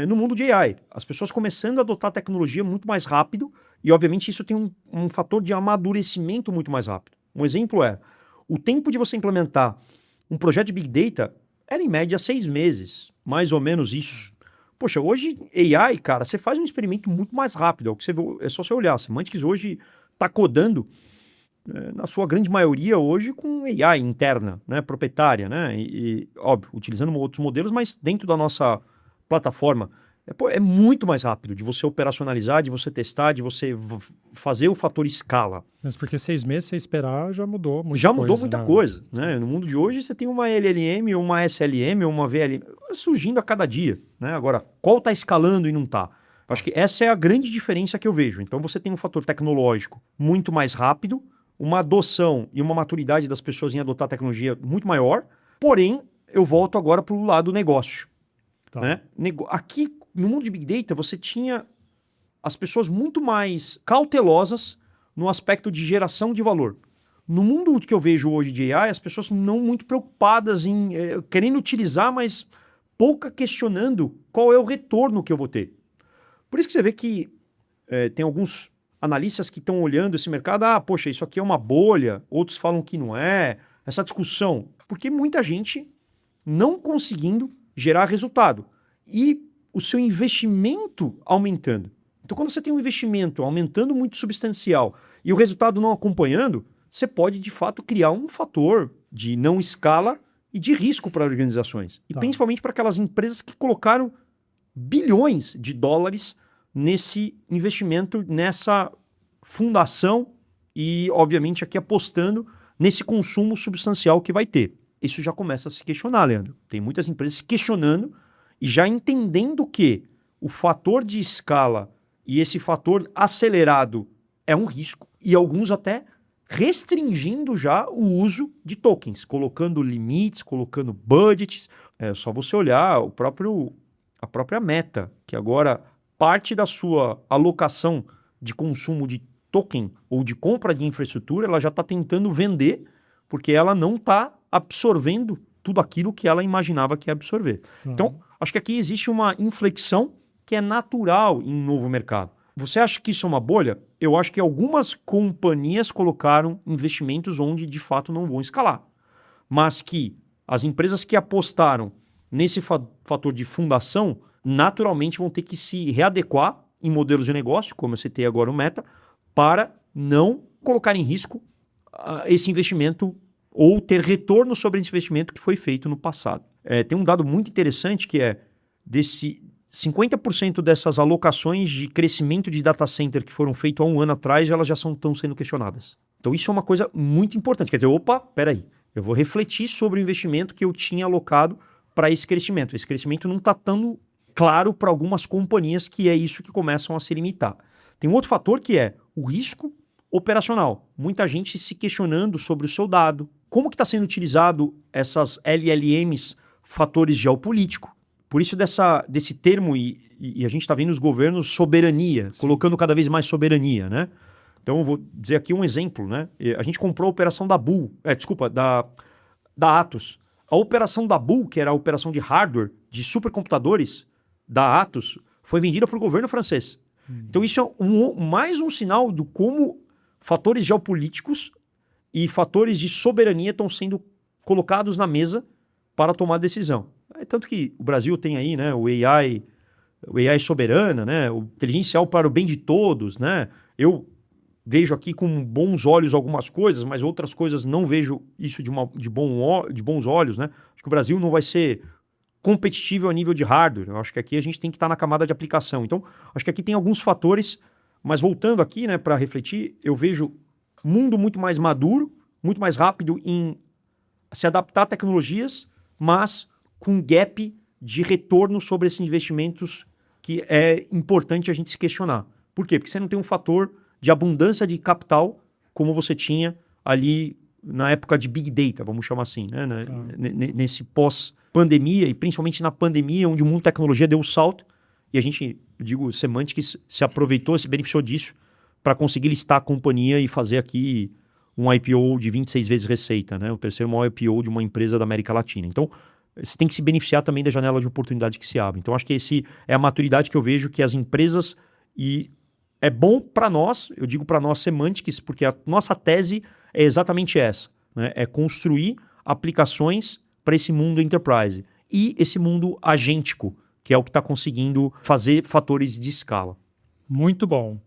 no mundo de AI. As pessoas começando a adotar tecnologia muito mais rápido e, obviamente, isso tem um fator de amadurecimento muito mais rápido. Um exemplo é, o tempo de você implementar um projeto de Big Data era, em média, 6 meses. Mais ou menos isso. Poxa, hoje, AI, cara, você faz um experimento muito mais rápido. É só você olhar. A Semantics hoje está codando, na sua grande maioria, hoje, com AI interna, né, proprietária, né? E, óbvio, utilizando outros modelos, mas dentro da nossa plataforma. É muito mais rápido de você operacionalizar, de você testar, de você fazer o fator escala. Mas porque 6 meses sem esperar já mudou muita coisa. Já mudou muita coisa, né? No mundo de hoje você tem uma LLM, uma SLM, uma VLM surgindo a cada dia, né? Agora, qual está escalando e não está? Acho que essa é a grande diferença que eu vejo. Então você tem um fator tecnológico muito mais rápido, uma adoção e uma maturidade das pessoas em adotar tecnologia muito maior, porém, eu volto agora para o lado do negócio. Tá. Né? Aqui, no mundo de Big Data, você tinha as pessoas muito mais cautelosas no aspecto de geração de valor. No mundo que eu vejo hoje de AI, as pessoas não muito preocupadas em querendo utilizar, mas pouca questionando qual é o retorno que eu vou ter. Por isso que você vê que tem alguns analistas que estão olhando esse mercado, poxa, isso aqui é uma bolha, outros falam que não é, essa discussão, porque muita gente não conseguindo gerar resultado e o seu investimento aumentando. Então, quando você tem um investimento aumentando muito substancial e o resultado não acompanhando, você pode, de fato, criar um fator de não escala e de risco para organizações. E principalmente para aquelas empresas que colocaram bilhões de dólares nesse investimento, nessa fundação e, obviamente, aqui apostando nesse consumo substancial que vai ter. Isso já começa a se questionar, Leandro. Tem muitas empresas se questionando e já entendendo que o fator de escala e esse fator acelerado é um risco e alguns até restringindo já o uso de tokens, colocando limites, colocando budgets. É só você olhar a própria Meta, que agora parte da sua alocação de consumo de token ou de compra de infraestrutura, ela já está tentando vender porque ela não está absorvendo tudo aquilo que ela imaginava que ia absorver. Então, acho que aqui existe uma inflexão que é natural em um novo mercado. Você acha que isso é uma bolha? Eu acho que algumas companhias colocaram investimentos onde de fato não vão escalar. Mas que as empresas que apostaram nesse fator de fundação, naturalmente vão ter que se readequar em modelos de negócio, como eu citei agora o Meta, para não colocar em risco esse investimento ou ter retorno sobre esse investimento que foi feito no passado. Tem um dado muito interessante que é desse 50% dessas alocações de crescimento de data center que foram feitas há um ano atrás, elas já estão sendo questionadas. Então isso é uma coisa muito importante. Quer dizer, peraí, eu vou refletir sobre o investimento que eu tinha alocado para esse crescimento. Esse crescimento não está tão claro para algumas companhias que é isso que começam a se limitar. Tem um outro fator que é o risco operacional. Muita gente se questionando sobre o seu dado. Como que está sendo utilizado essas LLMs, fatores geopolíticos? Por isso desse termo, e a gente está vendo os governos soberania, colocando cada vez mais soberania, né? Então, eu vou dizer aqui um exemplo, né? A gente comprou a operação da da Atos. A operação da Bull, que era a operação de hardware de supercomputadores da Atos, foi vendida para o governo francês. Então, isso é mais um sinal de como fatores geopolíticos e fatores de soberania estão sendo colocados na mesa para tomar decisão. Tanto que o Brasil tem aí, né, o AI soberana, né, o inteligencial para o bem de todos, né? Eu vejo aqui com bons olhos algumas coisas, mas outras coisas não vejo isso de bons olhos, né? Acho que o Brasil não vai ser competitivo a nível de hardware. Eu acho que aqui a gente tem que estar na camada de aplicação. Então, acho que aqui tem alguns fatores, mas voltando aqui, né, para refletir, eu vejo mundo muito mais maduro, muito mais rápido em se adaptar a tecnologias, mas com gap de retorno sobre esses investimentos que é importante a gente se questionar. Por quê? Porque você não tem um fator de abundância de capital como você tinha ali na época de Big Data, vamos chamar assim, né? Nesse pós-pandemia e principalmente na pandemia, onde o mundo da tecnologia deu um salto e a gente, eu digo, Semantics se aproveitou, se beneficiou disso para conseguir listar a companhia e fazer aqui um IPO de 26 vezes receita, né? O terceiro maior IPO de uma empresa da América Latina. Então, você tem que se beneficiar também da janela de oportunidade que se abre. Então, acho que esse é a maturidade que eu vejo que as empresas, e é bom para nós, eu digo para nós Semantics, porque a nossa tese é exatamente essa, né? É construir aplicações para esse mundo enterprise e esse mundo agêntico, que é o que está conseguindo fazer fatores de escala. Muito bom.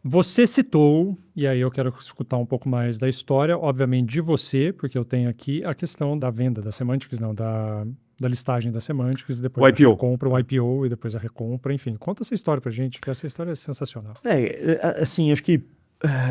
Você citou, e aí eu quero escutar um pouco mais da história, obviamente de você, porque eu tenho aqui a questão da venda da Semantics, não, da listagem da Semantics, depois o a IPO. recompra, o IPO e depois a recompra, enfim. Conta essa história pra gente, que essa história é sensacional. Assim, acho que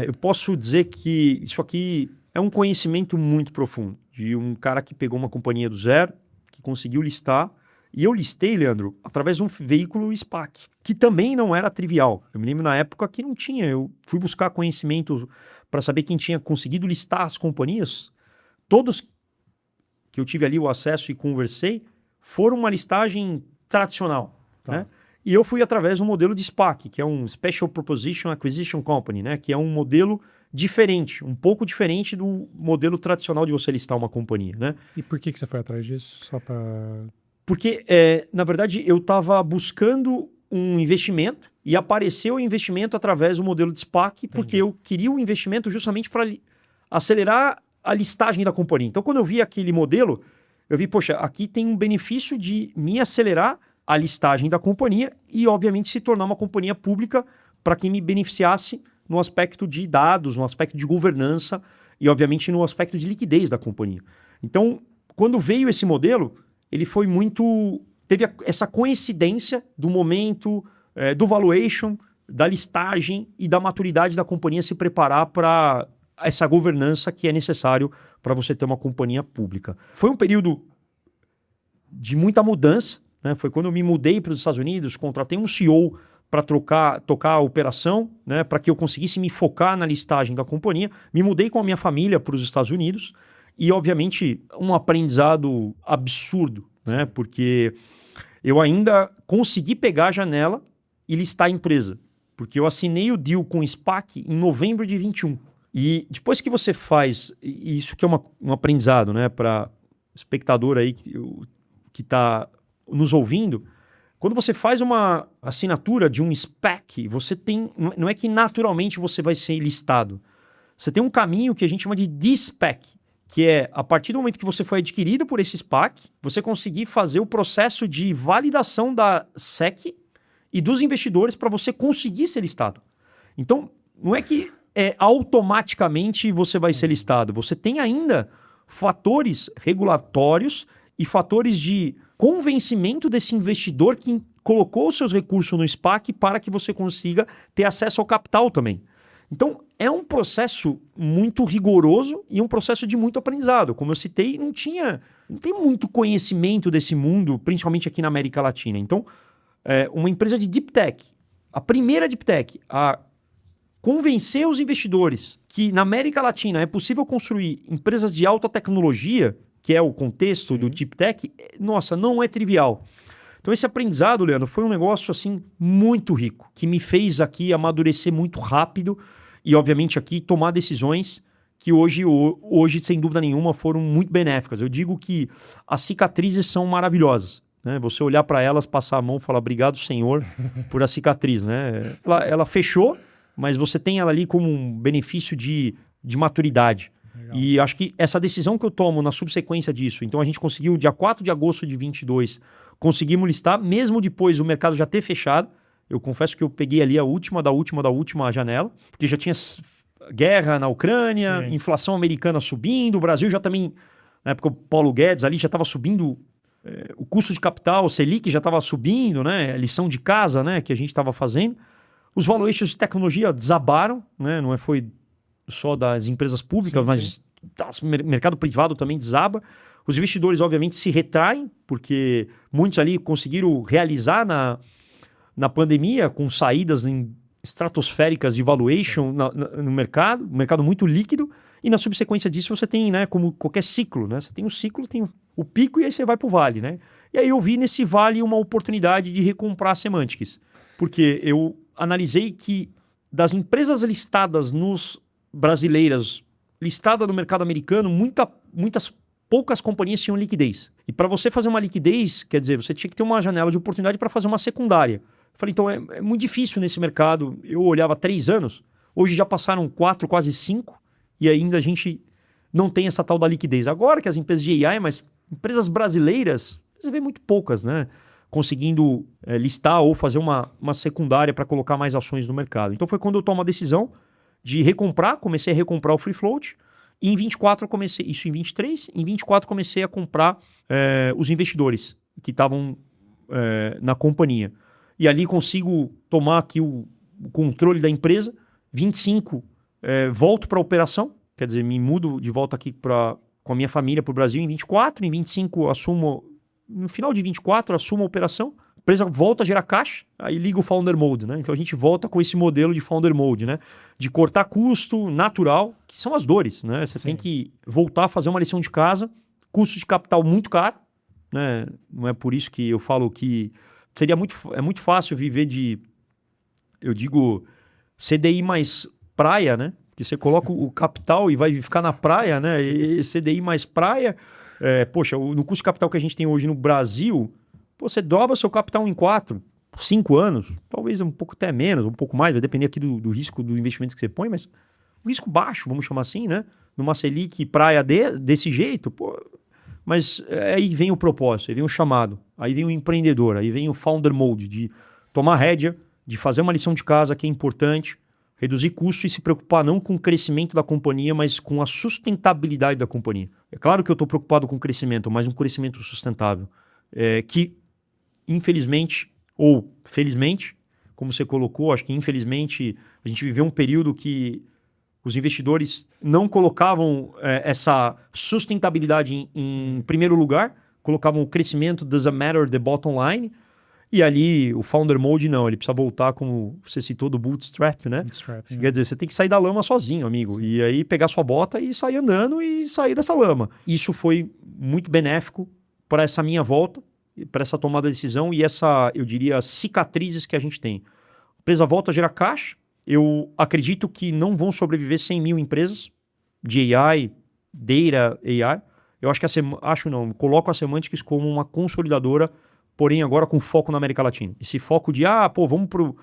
eu posso dizer que isso aqui é um conhecimento muito profundo de um cara que pegou uma companhia do zero, que conseguiu listar. E eu listei, Leandro, através de um veículo SPAC, que também não era trivial. Eu me lembro na época que não tinha. Eu fui buscar conhecimento para saber quem tinha conseguido listar as companhias. Todos que eu tive ali o acesso e conversei foram uma listagem tradicional. Né? E eu fui através do modelo de SPAC, que é um Special Proposition Acquisition Company, né? Que é um modelo diferente, um pouco diferente do modelo tradicional de você listar uma companhia, né? E por que você foi atrás disso? Só para... Porque, na verdade, eu estava buscando um investimento e apareceu o investimento através do modelo de SPAC, porque eu queria o investimento justamente para acelerar a listagem da companhia. Então, quando eu vi aquele modelo, eu vi, poxa, aqui tem um benefício de me acelerar a listagem da companhia e, obviamente, se tornar uma companhia pública para que me beneficiasse no aspecto de dados, no aspecto de governança e, obviamente, no aspecto de liquidez da companhia. Então, quando veio esse modelo, ele foi muito... Teve essa coincidência do momento, do valuation, da listagem e da maturidade da companhia se preparar para essa governança que é necessário para você ter uma companhia pública. Foi um período de muita mudança, né? Foi quando eu me mudei para os Estados Unidos, contratei um CEO para tocar a operação, né? Para que eu conseguisse me focar na listagem da companhia. Me mudei com a minha família para os Estados Unidos e, obviamente, um aprendizado absurdo, né? Porque eu ainda consegui pegar a janela e listar a empresa, porque eu assinei o deal com o SPAC em novembro de 21. E depois que você faz, e isso que é um aprendizado, né, para espectador aí que está nos ouvindo, quando você faz uma assinatura de um SPAC, você tem, não é que naturalmente você vai ser listado. Você tem um caminho que a gente chama de de-SPAC, que é, a partir do momento que você foi adquirido por esse SPAC, você conseguir fazer o processo de validação da SEC e dos investidores para você conseguir ser listado. Então, não é que automaticamente você vai ser listado. Você tem ainda fatores regulatórios e fatores de convencimento desse investidor que colocou os seus recursos no SPAC para que você consiga ter acesso ao capital também. Então, é um processo muito rigoroso e um processo de muito aprendizado. Como eu citei, não tem muito conhecimento desse mundo, principalmente aqui na América Latina. Então, uma empresa de Deep Tech, a primeira Deep Tech a convencer os investidores que na América Latina é possível construir empresas de alta tecnologia, que é o contexto do Deep Tech, nossa, não é trivial. Então esse aprendizado, Leandro, foi um negócio assim muito rico, que me fez aqui amadurecer muito rápido e, obviamente, aqui tomar decisões que hoje, sem dúvida nenhuma, foram muito benéficas. Eu digo que as cicatrizes são maravilhosas, né? Você olhar para elas, passar a mão e falar obrigado, Senhor, por a cicatriz, né? Ela fechou, mas você tem ela ali como um benefício de maturidade. Legal. E acho que essa decisão que eu tomo na subsequência disso, então a gente conseguiu, dia 4 de agosto de 22, conseguimos listar, mesmo depois do mercado já ter fechado. Eu confesso que eu peguei ali a última janela, porque já tinha guerra na Ucrânia, sim, inflação americana subindo, o Brasil já também, na época o Paulo Guedes ali já estava subindo o custo de capital, o Selic já estava subindo, né? A lição de casa, né, que a gente estava fazendo. Os valuations de tecnologia desabaram, né? Não foi só das empresas públicas, sim, mas o mercado privado também desaba. Os investidores, obviamente, se retraem, porque muitos ali conseguiram realizar na pandemia com saídas estratosféricas de valuation no mercado, um mercado muito líquido, e na subsequência disso você tem, né, como qualquer ciclo, né? Você tem um ciclo, tem o pico e aí você vai para o vale, né? E aí eu vi nesse vale uma oportunidade de recomprar a Semantics, porque eu analisei que das empresas listadas brasileiras, listadas no mercado americano, muitas poucas companhias tinham liquidez. E para você fazer uma liquidez, quer dizer, você tinha que ter uma janela de oportunidade para fazer uma secundária. Eu falei, então é muito difícil nesse mercado. Eu olhava 3 anos, hoje já passaram 4, quase 5, e ainda a gente não tem essa tal da liquidez. Agora que as empresas de AI, mas empresas brasileiras, você vê muito poucas, né? Conseguindo listar ou fazer uma secundária para colocar mais ações no mercado. Então foi quando eu tomo a decisão de comecei a recomprar o free float, e em 24 eu comecei, isso em 23, em 24 comecei a comprar os investidores que estavam na companhia. E ali consigo tomar aqui o controle da empresa, 25 volto para a operação, quer dizer, me mudo de volta aqui com a minha família para o Brasil em 24, em 25 no final de 24 assumo a operação, a empresa volta a gerar caixa, aí liga o Founder Mode, né? Então a gente volta com esse modelo de Founder Mode, né? De cortar custo natural, que são as dores, né? Você tem que voltar a fazer uma lição de casa, custo de capital muito caro, né? Não é por isso que eu falo que é muito fácil viver de, eu digo, CDI mais praia, né? Que você coloca o capital e vai ficar na praia, né? E CDI mais praia. Poxa, no custo de capital que a gente tem hoje no Brasil, você dobra seu capital em 4, 5 anos, talvez um pouco até menos, um pouco mais, vai depender aqui do risco do investimento que você põe, mas um risco baixo, vamos chamar assim, né? Numa Selic praia desse jeito, pô. Mas aí vem o propósito, aí vem o chamado, aí vem o empreendedor, aí vem o founder mode, de tomar rédea, de fazer uma lição de casa que é importante, reduzir custos e se preocupar não com o crescimento da companhia, mas com a sustentabilidade da companhia. É claro que eu estou preocupado com o crescimento, mas um crescimento sustentável. Que, infelizmente, ou felizmente, como você colocou, acho que infelizmente a gente viveu um período que os investidores não colocavam essa sustentabilidade em primeiro lugar, colocavam o crescimento doesn't matter the bottom line. E ali, o Founder Mode, não. Ele precisa voltar, como você citou, do bootstrap, né? Quer dizer, você tem que sair da lama sozinho, amigo. Sim. E aí pegar sua bota e sair andando e sair dessa lama. Isso foi muito benéfico para essa minha volta, para essa tomada de decisão e essa, eu diria, cicatrizes que a gente tem. A empresa volta a gerar caixa. Eu acredito que não vão sobreviver 100 mil empresas de AI, Data AI. Eu acho que coloco a Semantics como uma consolidadora, porém agora com foco na América Latina. Esse foco de, vamos para os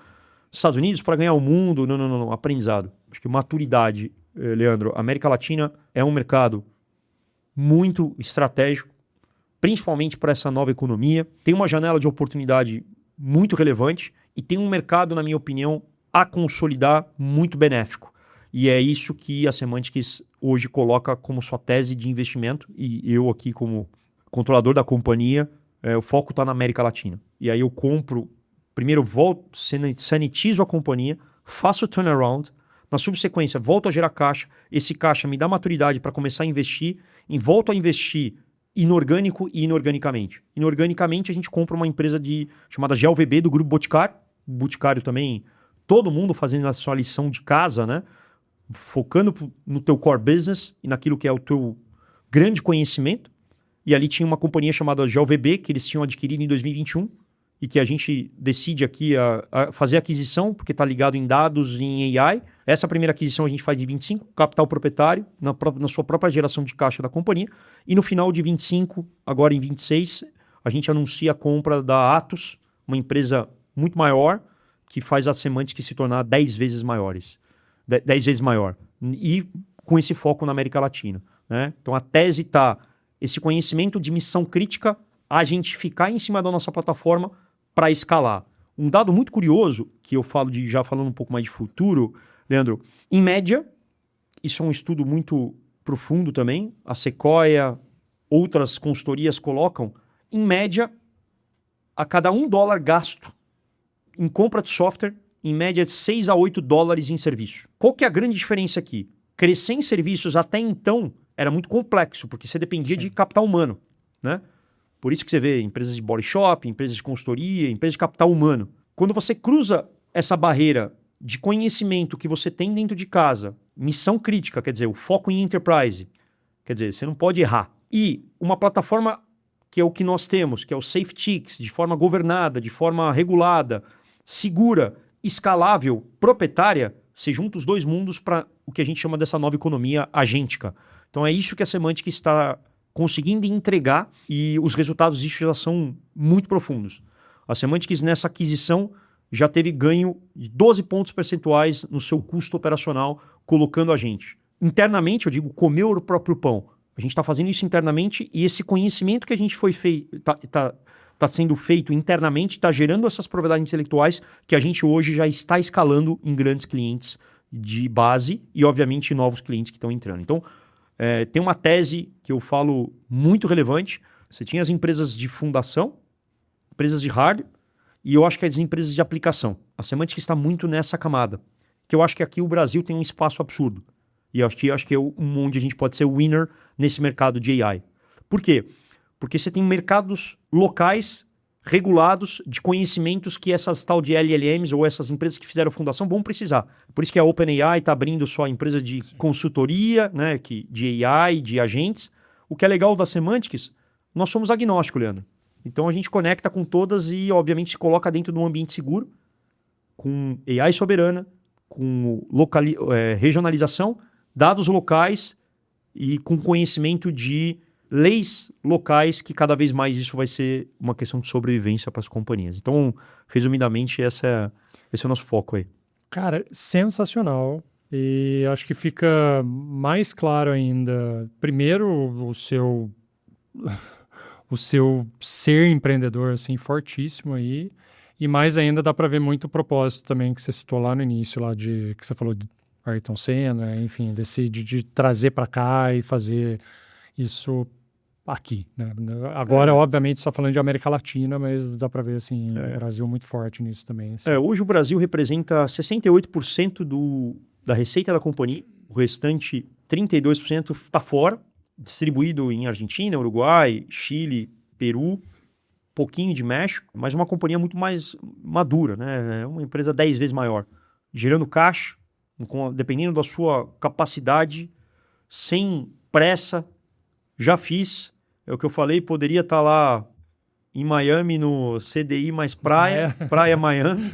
Estados Unidos para ganhar o mundo. Não. Aprendizado. Acho que maturidade, Leandro. A América Latina é um mercado muito estratégico, principalmente para essa nova economia. Tem uma janela de oportunidade muito relevante e tem um mercado, na minha opinião, a consolidar muito benéfico. E é isso que a Semantics hoje coloca como sua tese de investimento. E eu aqui, como controlador da companhia, o foco está na América Latina. E aí eu compro, primeiro volto, sanitizo a companhia, faço o turnaround, na subsequência volto a gerar caixa, esse caixa me dá maturidade para começar a investir, e volto a investir inorgânico e inorganicamente. Inorganicamente a gente compra uma empresa chamada GLVB do Grupo Boticário. Boticário também, todo mundo fazendo a sua lição de casa, né? Focando no teu core business e naquilo que é o teu grande conhecimento. E ali tinha uma companhia chamada GLVB, que eles tinham adquirido em 2021, e que a gente decide aqui a fazer a aquisição, porque está ligado em dados e em AI. Essa primeira aquisição a gente faz de 25, capital proprietário, na sua própria geração de caixa da companhia. E no final de 25, agora em 26, a gente anuncia a compra da Atos, uma empresa muito maior, que faz a Semantics se tornar 10 vezes maiores. 10 vezes maior. E com esse foco na América Latina, né? Então a tese está... esse conhecimento de missão crítica, a gente ficar em cima da nossa plataforma para escalar. Um dado muito curioso, que eu falo já falando um pouco mais de futuro, Leandro, em média, isso é um estudo muito profundo também, a Sequoia, outras consultorias colocam, em média, a cada $1 gasto em compra de software, em média de 6 a 8 dólares em serviço. Qual que é a grande diferença aqui? Crescer em serviços até então era muito complexo, porque você dependia de capital humano, né? Por isso que você vê empresas de body shop, empresas de consultoria, empresas de capital humano. Quando você cruza essa barreira de conhecimento que você tem dentro de casa, missão crítica, quer dizer, o foco em enterprise, quer dizer, você não pode errar. E uma plataforma que é o que nós temos, que é o SafeTix, de forma governada, de forma regulada, segura, escalável, proprietária, você junta os dois mundos para o que a gente chama dessa nova economia agêntica. Então é isso que a Semantics está conseguindo entregar e os resultados disso já são muito profundos. A Semantics nessa aquisição já teve ganho de 12 pontos percentuais no seu custo operacional, colocando a gente. Internamente, eu digo, comer o próprio pão. A gente está fazendo isso internamente e esse conhecimento que a gente está sendo feito internamente está gerando essas propriedades intelectuais que a gente hoje já está escalando em grandes clientes de base e, obviamente, novos clientes que estão entrando. Então, tem uma tese que eu falo muito relevante. Você tinha as empresas de fundação, empresas de hardware, e eu acho que as empresas de aplicação. A Semantics está muito nessa camada, que eu acho que aqui o Brasil tem um espaço absurdo. E eu acho que é onde a gente pode ser winner nesse mercado de AI. Por quê? Porque você tem mercados locais regulados de conhecimentos que essas tal de LLMs ou essas empresas que fizeram fundação vão precisar. Por isso que a OpenAI está abrindo sua empresa de consultoria, né, de AI, de agentes. O que é legal da Semantics, nós somos agnósticos, Leandro. Então a gente conecta com todas e, obviamente, se coloca dentro de um ambiente seguro, com AI soberana, com regionalização, dados locais e com conhecimento de leis locais, que cada vez mais isso vai ser uma questão de sobrevivência para as companhias. Então, resumidamente, esse é o nosso foco aí. Cara, sensacional. E acho que fica mais claro ainda, primeiro, o seu ser empreendedor, assim, fortíssimo aí. E mais ainda dá para ver muito o propósito também que você citou lá no início, lá que você falou de Ayrton Senna, enfim, de trazer para cá e fazer isso aqui, né? Agora, obviamente, está falando de América Latina, mas dá para ver, assim, o Brasil muito forte nisso também. Assim. Hoje o Brasil representa 68% da receita da companhia, o restante 32% está fora, distribuído em Argentina, Uruguai, Chile, Peru, pouquinho de México, mas uma companhia muito mais madura, né? É uma empresa 10 vezes maior, gerando caixa, dependendo da sua capacidade, sem pressa. Já fiz, é o que eu falei, poderia estar lá em Miami no CDI mais praia Miami,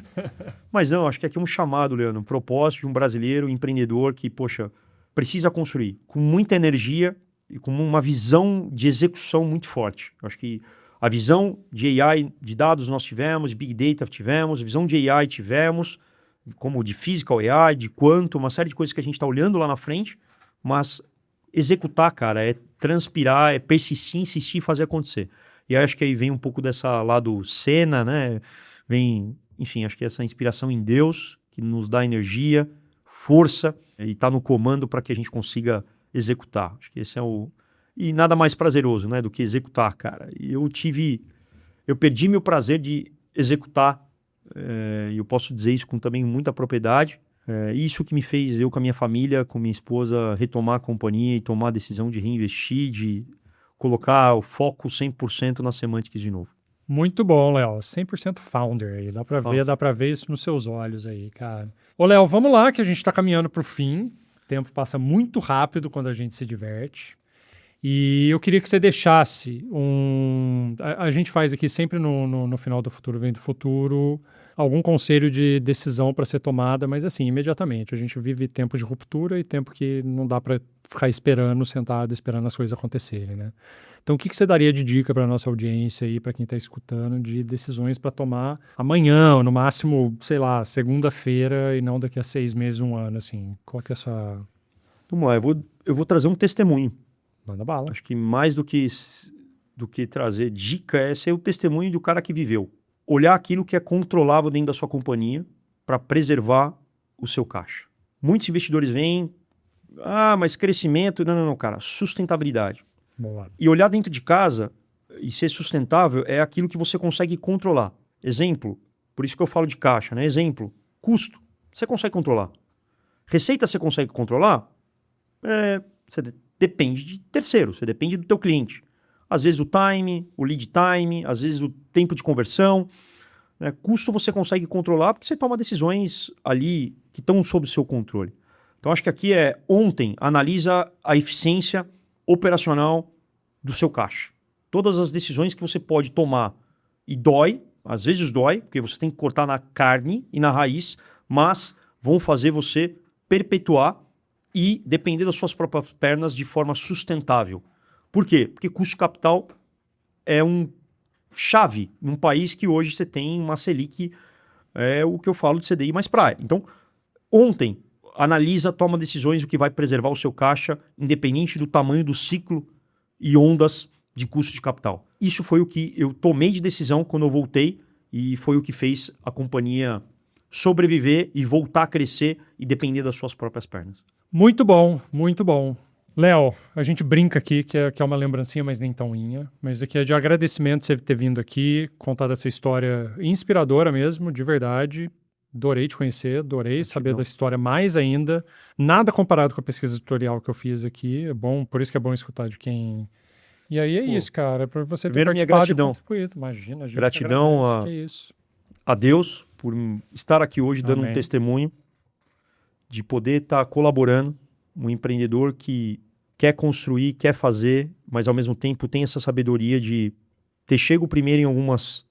mas não, acho que aqui é um chamado, Leandro, um propósito de um brasileiro, empreendedor que, poxa, precisa construir com muita energia e com uma visão de execução muito forte. Eu acho que a visão de AI, de dados nós tivemos, de Big Data tivemos, a visão de AI tivemos, como de Physical AI, de Quantum, uma série de coisas que a gente está olhando lá na frente, mas executar, cara, é transpirar, é persistir, insistir e fazer acontecer. E acho que aí vem um pouco dessa lado Senna, né? Vem, enfim, acho que essa inspiração em Deus, que nos dá energia, força, e está no comando para que a gente consiga executar. Acho que esse é o... E nada mais prazeroso, né, do que executar, cara. E eu perdi meu prazer de executar, e eu posso dizer isso com também muita propriedade. Isso que me fez, eu com a minha família, com minha esposa, retomar a companhia e tomar a decisão de reinvestir, de colocar o foco 100% na Semantics de novo. Muito bom, Léo. 100% founder aí. Dá pra ver isso nos seus olhos aí, cara. Ô, Léo, vamos lá que a gente tá caminhando pro fim. O tempo passa muito rápido quando a gente se diverte. E eu queria que você deixasse A gente faz aqui sempre no final do Futuro Vem do Futuro algum conselho de decisão para ser tomada, mas assim, imediatamente. A gente vive tempo de ruptura e tempo que não dá para ficar sentado, esperando as coisas acontecerem, né? Então, o que você daria de dica para nossa audiência aí, para quem está escutando, de decisões para tomar amanhã, ou no máximo, sei lá, segunda-feira e não daqui a 6 meses, 1 ano, assim? Qual que é essa... Vamos lá, eu vou trazer um testemunho. Manda bala. Acho que mais do que trazer dica é ser o testemunho do cara que viveu. Olhar aquilo que é controlável dentro da sua companhia para preservar o seu caixa. Muitos investidores vêm, mas crescimento... Não, cara, sustentabilidade. Boa. E olhar dentro de casa e ser sustentável é aquilo que você consegue controlar. Exemplo, por isso que eu falo de caixa, né? Exemplo, custo, você consegue controlar. Receita você consegue controlar? Você depende de terceiro, você depende do teu cliente. Às vezes o time, o lead time, às vezes o tempo de conversão. Né? Custo você consegue controlar porque você toma decisões ali que estão sob o seu controle. Então acho que aqui ontem, analisa a eficiência operacional do seu caixa. Todas as decisões que você pode tomar e dói, às vezes dói, porque você tem que cortar na carne e na raiz, mas vão fazer você perpetuar e depender das suas próprias pernas de forma sustentável. Por quê? Porque custo de capital é um chave num país que hoje você tem uma Selic, o que eu falo de CDI mais praia. Então, ontem, analisa, toma decisões do que vai preservar o seu caixa, independente do tamanho do ciclo e ondas de custo de capital. Isso foi o que eu tomei de decisão quando eu voltei e foi o que fez a companhia sobreviver e voltar a crescer e depender das suas próprias pernas. Muito bom, muito bom. Léo, a gente brinca aqui que é uma lembrancinha, mas nem tão inha. Mas aqui é de agradecimento você ter vindo aqui, contado essa história inspiradora mesmo, de verdade. Adorei te conhecer, adorei saber da história mais ainda. Nada comparado com a pesquisa tutorial que eu fiz aqui. É bom, por isso que é bom escutar de quem... E aí isso, cara, para você ter primeiro, minha participado gratidão. Imagina, a gente gratidão a Deus por estar aqui hoje dando um testemunho, de poder estar colaborando, um empreendedor que quer construir, quer fazer, mas ao mesmo tempo tem essa sabedoria de ter chego primeiro em algumas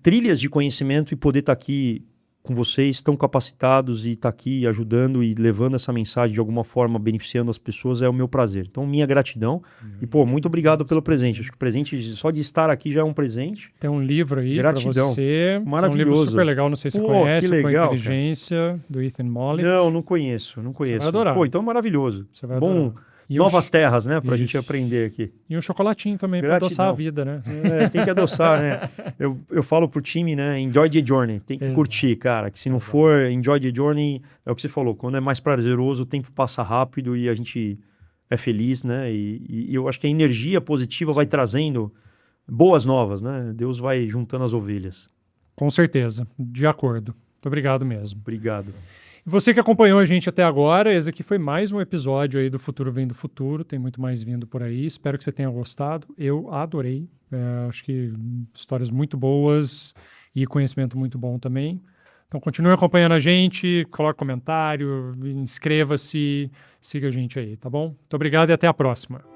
trilhas de conhecimento e poder estar aqui com vocês, tão capacitados e estar aqui ajudando e levando essa mensagem de alguma forma, beneficiando as pessoas, é o meu prazer. Então, minha gratidão. E, pô, muito obrigado pelo presente. Acho que o presente, só de estar aqui já é um presente. Tem um livro aí para Gratidão. você. Maravilhoso. É um livro super legal, não sei se você conhece, que legal, Com a Inteligência, do Ethan Molly. Não conheço. Você vai adorar. Pô, então maravilhoso. Você vai Bom, adorar. novas terras, né? Pra gente Isso. aprender aqui. E um chocolatinho também para adoçar a vida, né? Tem que adoçar, né? Eu falo pro time, né? Enjoy the journey. Tem que curtir, cara. Que se não for enjoy the journey, é o que você falou. Quando é mais prazeroso, o tempo passa rápido e a gente é feliz, né? E eu acho que a energia positiva vai trazendo boas novas, né? Deus vai juntando as ovelhas. Com certeza. De acordo. Muito obrigado mesmo. Obrigado. E você que acompanhou a gente até agora, esse aqui foi mais um episódio aí do Futuro Vem do Futuro, tem muito mais vindo por aí, espero que você tenha gostado, eu adorei, acho que histórias muito boas e conhecimento muito bom também. Então continue acompanhando a gente, coloque comentário, inscreva-se, siga a gente aí, tá bom? Muito obrigado e até a próxima.